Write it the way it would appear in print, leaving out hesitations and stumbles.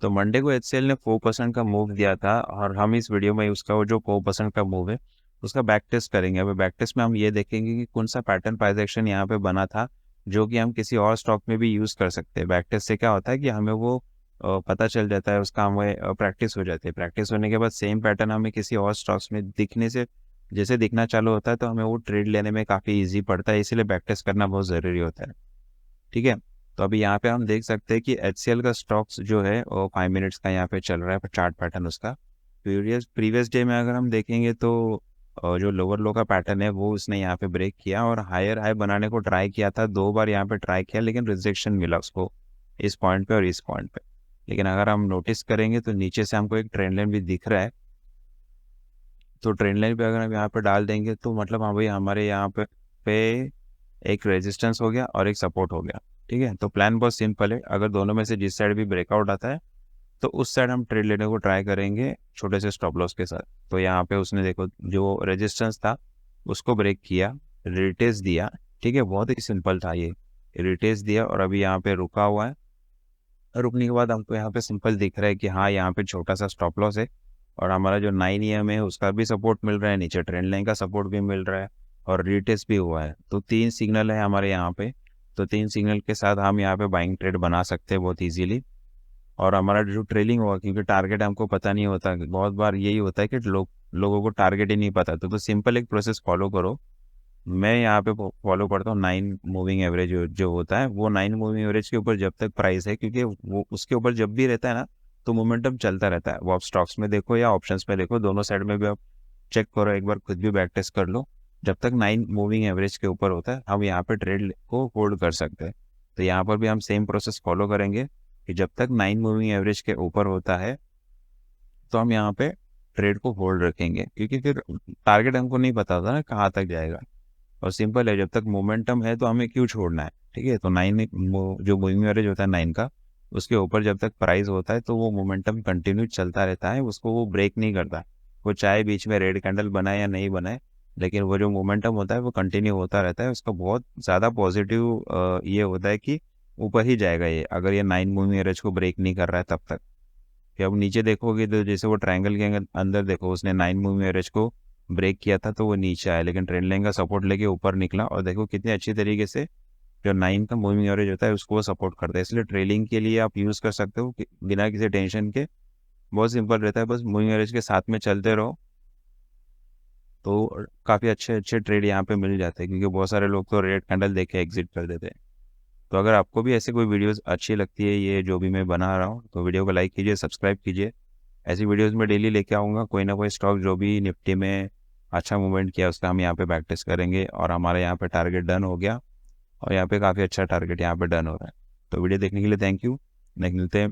तो मंडे को एचसीएल ने 4% का मूव दिया था और हम इस वीडियो में उसका वो जो 4% का मूव है उसका बैक टेस्ट करेंगे। अभी बैक टेस्ट में हम ये देखेंगे कि कौन सा पैटर्न प्राइस एक्शन यहाँ पे बना था जो कि हम किसी और स्टॉक में भी यूज़ कर सकते हैं। बैक टेस्ट से क्या होता है कि हमें वो पता चल जाता है, उसका हमें प्रैक्टिस हो जाती है। प्रैक्टिस होने के बाद सेम पैटर्न हमें किसी और स्टॉक्स में दिखने से जैसे दिखना चालू होता है तो हमें वो ट्रेड लेने में काफ़ी ईजी पड़ता है, इसीलिए बैक टेस्ट करना बहुत ज़रूरी होता है। ठीक है। तो अभी यहाँ पे हम देख सकते हैं कि एचसीएल का स्टॉक्स जो है वो 5 मिनट्स का यहाँ पे चल रहा है चार्ट पैटर्न उसका। प्रीवियस डे में अगर हम देखेंगे तो जो लोअर लो का पैटर्न है वो उसने यहाँ पे ब्रेक किया और हायर हाई बनाने को ट्राई किया था, 2 बार यहाँ पे ट्राई किया लेकिन रिजेक्शन मिला उसको इस पॉइंट पे और इस पॉइंट पे। लेकिन अगर हम नोटिस करेंगे तो नीचे से हमको एक ट्रेंड लाइन भी दिख रहा है। तो ट्रेंड लाइन पे अगर हम यहाँ पे डाल देंगे तो मतलब हाँ भाई हमारे यहाँ पे एक रेजिस्टेंस हो गया और एक सपोर्ट हो गया। ठीक है। तो प्लान बहुत सिंपल है, अगर दोनों में से जिस साइड भी ब्रेकआउट आता है तो उस साइड हम ट्रेड लेने को ट्राई करेंगे छोटे से स्टॉप लॉस के साथ। तो यहाँ पे उसने देखो जो रेजिस्टेंस था उसको ब्रेक किया, रिटेस्ट दिया। ठीक है, बहुत ही सिंपल था ये। रिटेस्ट दिया और अभी यहाँ पे रुका हुआ है। रुकने के बाद हमको यहाँ पे सिंपल दिख रहा है कि हाँ यहाँ पे छोटा सा स्टॉप लॉस है और हमारा जो 9 EM है उसका भी सपोर्ट मिल रहा है, नीचे ट्रेंड लाइन का सपोर्ट भी मिल रहा है और रीटेस्ट भी हुआ है। तो 3 सिग्नल है हमारे यहाँ पे। तो 3 सिग्नल के साथ हम यहाँ पे बाइंग ट्रेड बना सकते हैं बहुत ईजिली। और हमारा जो ट्रेलिंग होगा, क्योंकि टारगेट हमको पता नहीं होता, बहुत बार यही होता है कि लोगों को टारगेट ही नहीं पता। तो सिंपल एक प्रोसेस फॉलो करो। मैं यहाँ पे फॉलो करता हूँ 9 मूविंग एवरेज जो होता है वो 9 मूविंग एवरेज के ऊपर जब तक प्राइस है, क्योंकि वो उसके ऊपर जब भी रहता है ना तो मोमेंटम चलता रहता है। वो आप स्टॉक्स में देखो या ऑप्शंस में देखो, दोनों साइड में भी आप चेक करो, एक बार खुद भी बैक टेस्ट कर लो। जब तक 9 मूविंग एवरेज के ऊपर होता है हम यहाँ पे ट्रेड को होल्ड कर सकते हैं। तो यहाँ पर भी हम सेम प्रोसेस फॉलो करेंगे कि जब तक 9 मूविंग एवरेज के ऊपर होता है तो हम यहाँ पे ट्रेड को होल्ड रखेंगे, क्योंकि फिर टारगेट हमको नहीं पता होता ना कहाँ तक जाएगा। और सिंपल है, जब तक मोमेंटम है तो हमें क्यों छोड़ना है। ठीक है। तो 9 जो मूविंग एवरेज होता है 9 का, उसके ऊपर जब तक प्राइस होता है तो वो मोमेंटम कंटिन्यू चलता रहता है, उसको वो ब्रेक नहीं करता। वो चाहे बीच में रेड कैंडल बनाए या नहीं बनाए, लेकिन वो जो मोमेंटम होता है वो कंटिन्यू होता रहता है। उसका बहुत ज़्यादा पॉजिटिव ये होता है कि ऊपर ही जाएगा ये, अगर ये 9 मूविंग एवरेज को ब्रेक नहीं कर रहा है तब तक। कि अब नीचे देखोगे तो जैसे वो ट्रायंगल के अंदर देखो उसने 9 मूविंग एवरेज को ब्रेक किया था तो वो नीचे आया, लेकिन ट्रेंड लाइन का सपोर्ट लेके ऊपर निकला और देखो कितनी अच्छी तरीके से जो 9 का मूविंग एवरेज होता है उसको वो सपोर्ट करता है। इसलिए ट्रेलिंग के लिए आप यूज़ कर सकते हो कि बिना किसी टेंशन के। बहुत सिंपल रहता है, बस मूविंग एवरेज के साथ में चलते रहो तो काफ़ी अच्छे अच्छे ट्रेड यहाँ पे मिल जाते हैं, क्योंकि बहुत सारे लोग तो रेड कैंडल देके एग्जिट कर देते हैं। तो अगर आपको भी ऐसे कोई वीडियोस अच्छी लगती है ये जो भी मैं बना रहा हूँ तो वीडियो को लाइक कीजिए, सब्सक्राइब कीजिए। ऐसी वीडियोस में डेली लेके आऊँगा कोई ना कोई स्टॉक जो भी निफ्टी में अच्छा मूवमेंट किया उसका हम यहाँ पे बैक टेस्ट करेंगे और हमारे यहाँ पे टारगेट डन हो गया और यहाँ पे काफ़ी अच्छा टारगेट यहाँ पे डन हो रहा है। तो वीडियो देखने के लिए थैंक यू। नेक्स्ट मिलते हैं